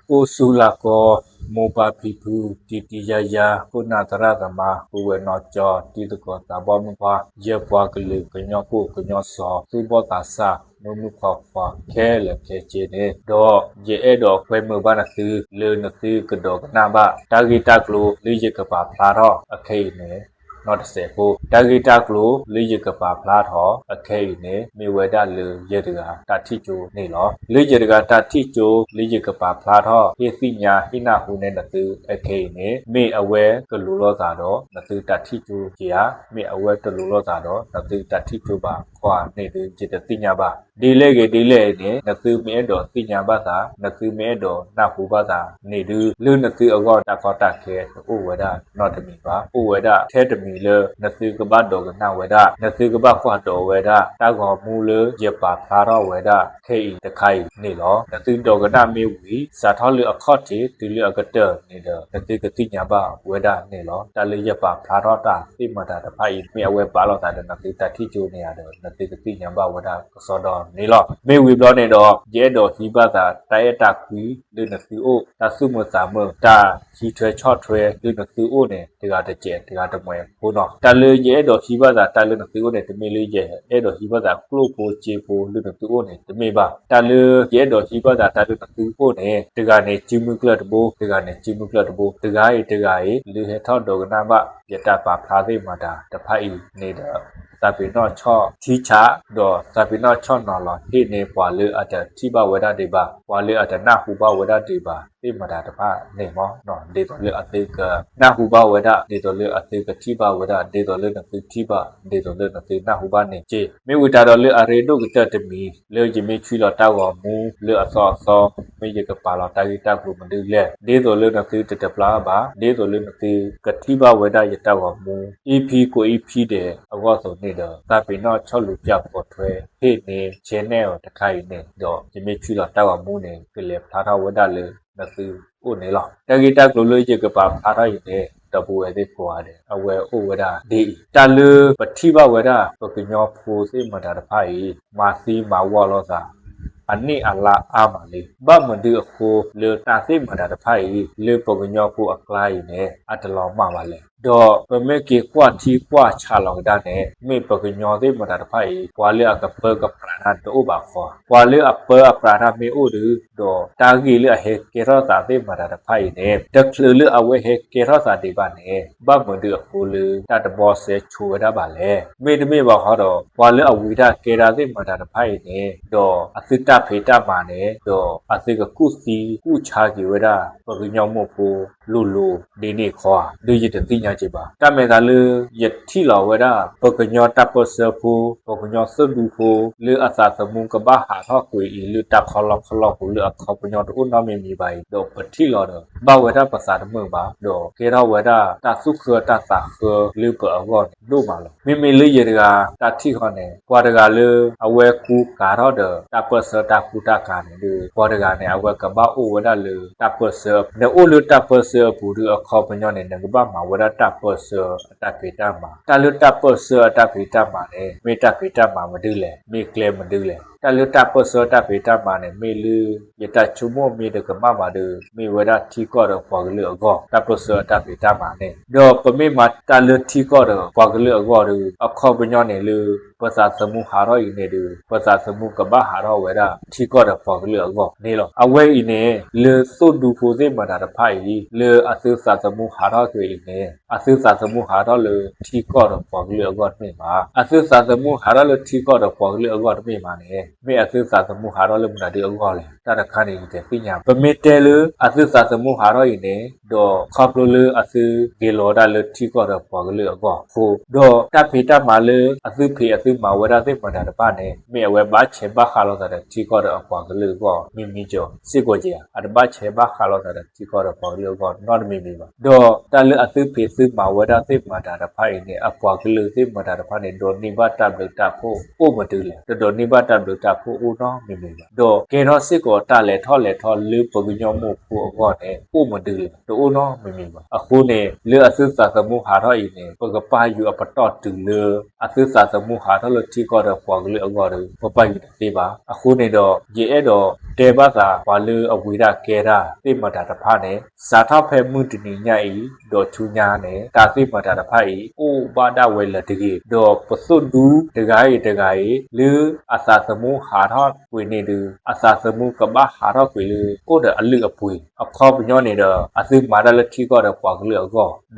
ô su là có mô ba phi phu ti ya ya cô na tara tama cô we no cho ti to ko ta bo mu pa ye bwa ka lu ko nyo ko nyo so su bo ta sa no mu kho fa khe le khe che ne do ye e do kwe mu ba na tu le na tu ko do na ba ta gi ta klo le ye ka pa pla ro a khai ne not se ko ta gi ta klo le ye ka pa pla tho a khai ne me we da le ye da ta thi chu ne lo le ye da ta thi chu le ye ka pa pla tho ye si nya hi na hu ne na tu a khai ne me awe ko lu lo ta do na tu ta thi chu ji ya me awe to lu lo ta do na tu ta thi chu ba khwa ne tu ji ta ti nya ba di le ne na tu me do ti nya ba ta na tu me do na hu ba ta ne du lu na tu ago ta ko ta khe o we da not to me ba o we da the to me le na tu ka ba do na we da na tu ka ba khwa do we da ta go mu le je pa pha ro we da khe ta khai ne lo na tu do ka na me wi sa tho le a kho ti tu le a ka te ne da na tu ka ti nya ba we da ne lo ta le je pa pha ro ta ti ma da ta phai me awe pa lo ta na tu ta thi chu ne ya do na tu ka ti nya ba we da ka so do ne lo me wi blo ne do je do hi ba ta ta ya ta kwi le na tu o ta su mo sa mo ta chi thwe chot thwe le na tu o ne ti ga ta che ti ga ta mwe ko no ta le je do hi ba ta le na tu o ne ti me le je e do hi ba ta klo po che po le na tu o ne ti me ba ta le je do hi ba ta le na tu o ne ti ga ne chi mu kla to bo ti ga ne chi mu kla to bo ti ga ye le he tho do ga na ba ya ta pa pha ve ma ta ta phai ne da ta pi no cho thi cha do ta pi no cho no lo hi ne kwa le a ta thi ba we da de ba kwa le a ta na hu ba we da de ba ti ma da ta pha ne mo no de to le a te ka na hu ba we da de to le a te ka thi ba we da de to le na ti thi ba de to le na ti na hu ba ne che me wi ta do le a re do ka ta te mi le ji me chwi lo ta go mu le a so me ye ka pa lo ta gi ta ku ma de le de to le na ti te te pla ba de to le na ti ka thi ba we da ye ta go mu EP ကို EP တဲ့အောဆိုနေတာတာပင်တော့6လူပြပေါ်ထွဲဟိနေချင်းနဲ့တခိုင်နေတော့ဒီမေချီတော့တောက်မှုနေကလေးဖာထားဝဒလေနသူဥနေလားတဂီတက်လို့လို့ချကပါဖာထားရင်တပူရတဲ့ပွားတယ်အဝဲဥဝဒဒီတလူပတိဘဝဒပကညောဖိုးစိမတာတဖိုင်မာစီမာဝလောသာอันนี้อัลลาอามาลีบ้ามันดื้อโคเลือตาซิมาดาไพ่เลือปกญอผู้อักลายเนี่ยอัตลอมาเลยดอเป็นเมื่อกี้กว่าที่กว่าชาลองด้านเนี่ยไม่ปกญอซิมาดาไพ่กว่าเลือกับเปิดกับปราณาตัวบาคอกว่าเลือเปิดปราณาไม่อู้หรือดอตากีเลือเฮเกรอตาซิมาดาไพ่เนี่ยดักเลือเอาไว้เฮเกรอตาดีบ้านเนี่ยบ้ามันดื้อโคเลือตาตบอสเซชูไว้ได้บ้านเลยไม่บอกเขาดอกว่าเลือเอาวิดาเกราซิมาดาไพ่เนี่ยดออสิตาဖေတာမာနေတော့အစိကကုစီကုချာကြီးဝဒပကညောမို့ဖို့လူဒီနေခွာလူရတဲ့တိညာချေပါတမေသာလူယတိလောဝဒပကညောတပ်ပစဖို့ပကညောစဒူဖို့လူအစာသမုန်ကဘာဟာထောက်ကွေလူတပ်ခလောက်ကိုလူအခပညောတို့နမမီပိုင်တော့ပတိလောတော့ဘဝဒပစာတမပါတော့ကေရဝဒတဆုခတသခလူပအဝတ်တို့ပါလို့မိလူရကတတိခေါနေကွာတကလူအဝဲကူကာရော့တပ်ပစတကူတာကနေလူဘော်ဒကနေအဝကဘာအိုဝဒလူတပ်ပစနေအိုလူတပ်ပစဘူရအခပညောနေငဘာမှာဝဒတပ်ပစအတပေတာမှာတလူတပ်ပစအတပေတာမှာနေမေတပေတာမှာမဒူးလေမေကလေမဒူးလေတလူတပ်ပစတပေတာမှာနေမေလူယတချူမောမေတကမမှာဒူမေဝဒထီကောတော့ပေါ်ကလူအကောတပ်ပစတပေတာမှာနေတော့ပမေမှာတလူထီကောတော့ပေါ်ကလူအကောဒူအခပညောနေလူပစာသမုဟာရောဤနေဒူပစာသမုကဘာဟာရောဝဒထီကောတော့ပေါ်ကလူအကောနေလောအဝဲဤနေလေသုဒူဖိုစေမတာတဖိုင်လေအသုစာသမုဟာရောကွေနေအသုစာသမုဟာရောလေထီကောတော့ပေါ်ကလူအကောနေမှာအသုစာသမုဟာရောလေထီကောတော့ပေါ်ကလူအကောနေမှာနေမေအသုစာသမုဟာရောလေမနာဒီအကောလေတရခါနေတဲ့ပညာပမေတဲလေအသုစာသမုဟာရောဤနေတော့ခပလိုလေအသုဂေလောဒါလေထီကောတော့ပေါ်ကလူအကောဖိုတော့တဖေတမာလေအသုဖေအသုမာဝရသိမတာတပနေမေအဝဲဘာချေဘာခါလောတဲ့ထီကောတော့ပေါ်ကလူကောမိကျော်စစ်ကိုကြီးအတဘချေဘာခါလောတဲ့ထီကောတော့ပေါ်ကလူကောnotမိပါတော့တလေအသုဖေသုမာဝရသိမတာတဖိုင်နေအပေါ်ကလူသိမတာတဖာနေတော့နိဘတ်တဘလတာဖို့ပို့မတူလေတော့နိဘတ်တဘလ တာဖို့ဦးနော်မိမိပါတော့ကေတော့စစ်ကိုတာလေထောလူပကညောမှုဖို့အောနဲ့ဥမတူတော့ဦးနော်မိမိပါအခုနေလေအစစ်စာသမှုဟာတော့ဤနေပကပါယူအပတော့တူလေအစစ်စာသမှုဟာတော့လတိကောတော့ပေါ်ကလေးအောတော့ပပယူသေးပါအခုနေတော့ရေအဲ့တော့တေဘသာဘာလူအဝိရကေရာတိမတာတဖာနဲ့စာထဖဲမှုတနေညဤတော့ချူညာနဲ့တာတိမတာတဖာဤအိုဘာဒဝဲလတကြီးတော့ပစွတ်ဒူတကားလူအစာသမှုဟာတော့ဝိနေတူအစာသမှုကဘာဟာတော့ဝိလူကိုတဲ့အလူအပွေအခေါပညောနေတော့အစစ်မာဒလတိကောတော့ပေါ်ကလေးအော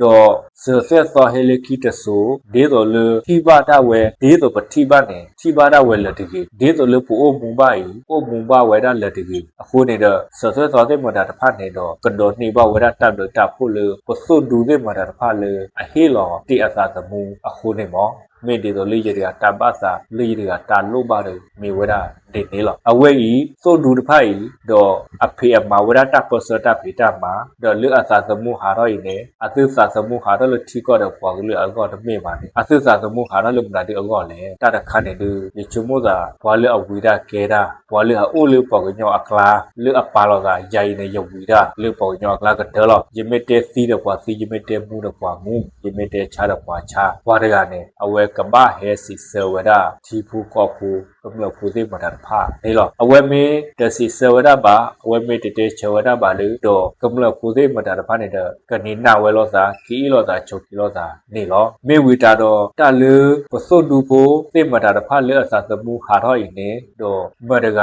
တော့စေဖက်သောဟေလကီတဆူဒေတော်လူထိဘာဒဝဲဒေတော်ပတိဘာနဲ့ထိဘာဒဝဲလတကြီးဒေတော်လူပူအိုမူဘာဤအိုမူဘာဝဲဒလတကြီးအခုနေတော့စေဖက်သောတဲ့မတာတဖတ်နေတော့ကတော်နေဘဝဲဒတပ်လို့တပ်ဖို့လူပစွတ်ဒူတဲ့မတာတဖတ်လူအဟေလောတိအစာသမှုအခုနေမောမေဒီတော်လေးရတာတပတ်စာလေးရတာလို့ပါတယ်မေဝရဒေနေလောအဝဲဤသို့ဒူတဖိုင်တော့အဖေအမဝရတာပစတာဖေတာမှာတော့လူအစာသမှုဟာတော့ဤနေအသစ်စာသမှုဟာတော့လထီကောတော့ပေါ်ကလေးအကောတမေပါနေအသစ်စာသမှုဟာတော့လူမနာဒီအကောလေတတခါနေလူဒီချုံမို့သာဘွာလူအဝီရကေတာဘွာလူအိုလူပေါ်ကညောအကလာလူအပါလောကယာယီနေယဝီရလူပေါ်ညောအကလာကဒေလောယမေတဲစီတော့ပွာစီယမေတဲမှုတော့ပွာမူယမေတဲချာတော့ပွာချာဘွာတကနေအဝဲကဘာဟဲစီဆဝဒတီဖူကောဖူကမလဖူသေးမတာဖာနေလောအဝဲမေတစီဆဝဒဘာအဝဲမေတတေချဝဒဘာလူတော့ကမလဖူသေးမတာဖာနေတဲ့ကနေနာဝဲလောသာကီလောသာချုပ်ကီလောသာနေလောမေဝီတာတော့တလူပစုတ်ဒူဖို့သေမတာဖာလေအစာသမှုဟာတော့ဤနေတော့မဒက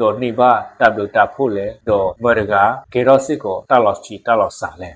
တော့နေပါတပ်လို့တပ်ဖို့လေတော့မဒကကေရောစစ်ကိုတလောချီတလောစာလေ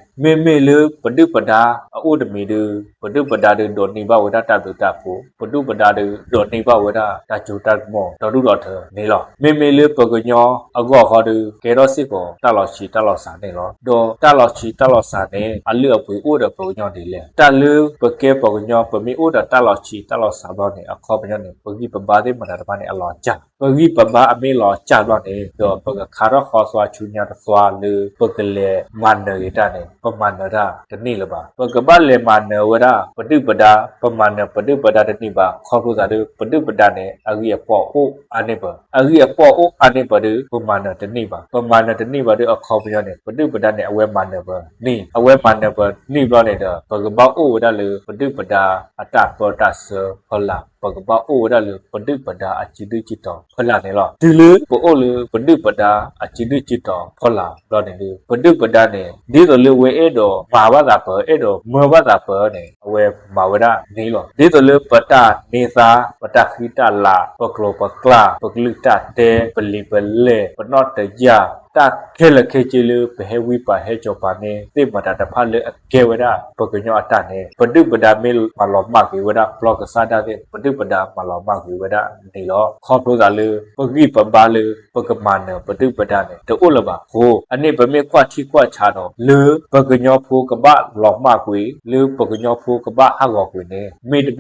မေလူပဒုပဒါအိုဒမီဒူပဒုပဒါတော့နေပါဝဒတပ်လို့တပ်ဖို့ပဒုပဒါတော့နေပါဝဒတာဂျူတတ်မောတော်တို့တော်ထနေလောမေလူပကညောအကောခေါ်တူကေရောစစ်ကိုတလောချီတလောစာနေလောတော့တလောချီတလောစာနေအလူအပွေအိုဒပကညောဒီလေတလူပကေပကညောပမီအိုဒတလောချီတလောစာတော့နေအခေါ်ပညောနေပဂိပဘာသေးမတာတပါနေအလောကြပဂိပဘာအမေလောကြတော့နေတော့ပကခါရခေါ်စွာချူညာတစွာလူပကလေမန်နေတနေပမန်နရာတနိလပါပကပလေမန်နဝရပတုပဒါပမန်နပတုပဒါတနိပါခေါ်လို့သာတဲ့ပတုပဒါနဲ့အဂိယပေါ်အိုအနေပါအဂိယပေါ်အိုအနေပါတဲ့ပမန်နတနိပါပမန်နတနိပါတဲ့အခါပြောနေပတုပဒါနဲ့အဝဲမန်နပါနိအဝဲမန်နပါနိပြောနေတဲ့ပကပအိုဝဒလေပတုပဒါအတပေါ်တဆဟလာပကပအိုဝဒလေပတုပဒါအချိတုจิตတော်ဟလာနေလောဒီလေပအိုလေပတုပဒါအချိတုจิตတော်ဟလာတော့နေလေပတုပဒါနဲ့ဒီလိုလေဝဲအဲ့တော့မာဝတာပေါ်အဲ့တော့မောဝတာပေါ်နေအဝဲမာဝဒနေလောဒီလိုလေပတာနေသာပတခိတလာပကလောပကလာပကလိတတေပလီပလေပနော့တကြတခဲလခဲချီလူဘဟဝိပါဟဲချောပါနေတိမတာတဖလေအကေဝဒပကညောအတနေပဒုပဒါမေလမလောမကိဝဒဘလော့ကစားတဲ့ပဒုပဒါမလောမကိဝဒနေလောခေါ်လို့သာလေပကိပဘာလေပကမနပဒုပဒါနေတိုးလပါဟိုအနေဗမေကွာချီကွာချာတော့လူပကညောဖိုးကပလောမကွေလူပကညောဖိုးကပဟာကောကွေနေ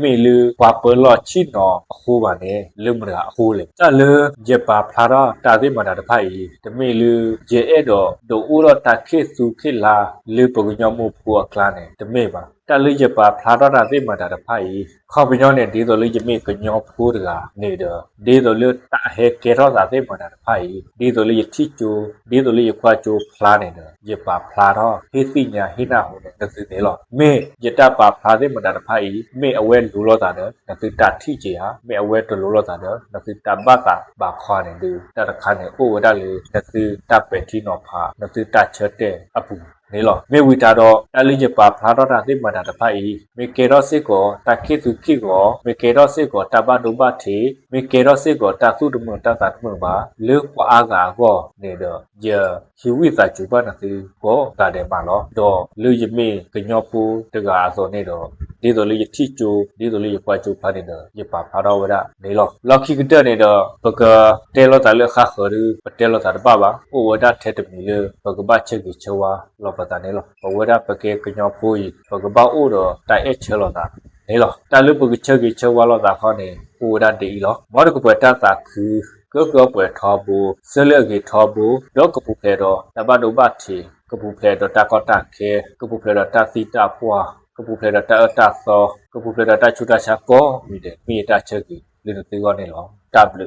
မေလူဝါပလော့ချီနော်အခုပါနေလူမရာအခုလေတလူဂျပါဖလာတော့တာသိမတာတဖိုက်တမေလူကျေအဲ့တော့ဒိုဦးတော့တခိစုခိလာလေပကညောမှုပူကလာနေတမေပါတလိကျပါဖလာတော့တာသိမတာတဖိုက်ခေါပညောနဲ့ဒီဆိုလိကျမေကညောဖူးတကနေတော့ဒီဆိုလေတဟဲကေတော့တာသိမတာတဖိုက်ဒီဆိုလိထိကျိုဒီဆိုလိခွာကျိုဖလာနေတော့ရပါဖလာတော့ဟိသိညာဟိနာဟိုတဲ့သိသေးလောမေရတပါဖလာသိမတာတဖိုက်မေအဝဲလူလောတာတဲ့သိတထိချေဟာမေအဝဲတလူလောတာတဲ့သိတဘကဘာခွာနေဒီတတခါနေအိုဝဒလေသိတပဲတီနော်ဖာသိတချက်တဲ့အပူနေလောမေဝီတာတော့အလိကျပါဖလာတော့တာသိမတာတဖိုက်မေကေတော့စစ်ကိုတခိသူခိကိုမေကေတော့စစ်ကိုတဘဒုဘထေမေကေတော့စစ်ကိုတသုတမတတတ်မပါလေကွာအားကောနေတော့ဂျဟီဝိတာကျူပါနစီကိုတာတယ်ပါလောတော့လူယမေကညောပူတကာဆိုနေတော့ဒီလိုလေထိကျိုဒီလိုလေကွာကျိုဖာနေတော့ရပါဖလာတော့ဝဒနေလောလောက်ခိကတဲ့နေတော့ပကတဲလောတာလေခါခရပတဲလောတာတပါပါအိုဝဒထဲတမီလေပကဘချက်ကြီးချောဝါလောပတာနေလောပဝဒပကေကညောပူပကဘအိုတော့တိုင်အချေလောတာနေလောတာလူပကချက်ကြီးချောဝါလောတာခေါနေအိုဝဒတေလောမောတကပတတာគឺကောပွဲထောဘူဆလကေထောဘူတော့ကပူဖဲတော့တဘဒုဘတီကပူဖဲတော့တကောတခဲကပူဖဲတော့တသီတာပွားကပူဖဲတော့တအတသောကပူဖဲတော့တချူတချာကောမိတဲ့မိတချက်ကြီးလေတေကောနေလောတဘလ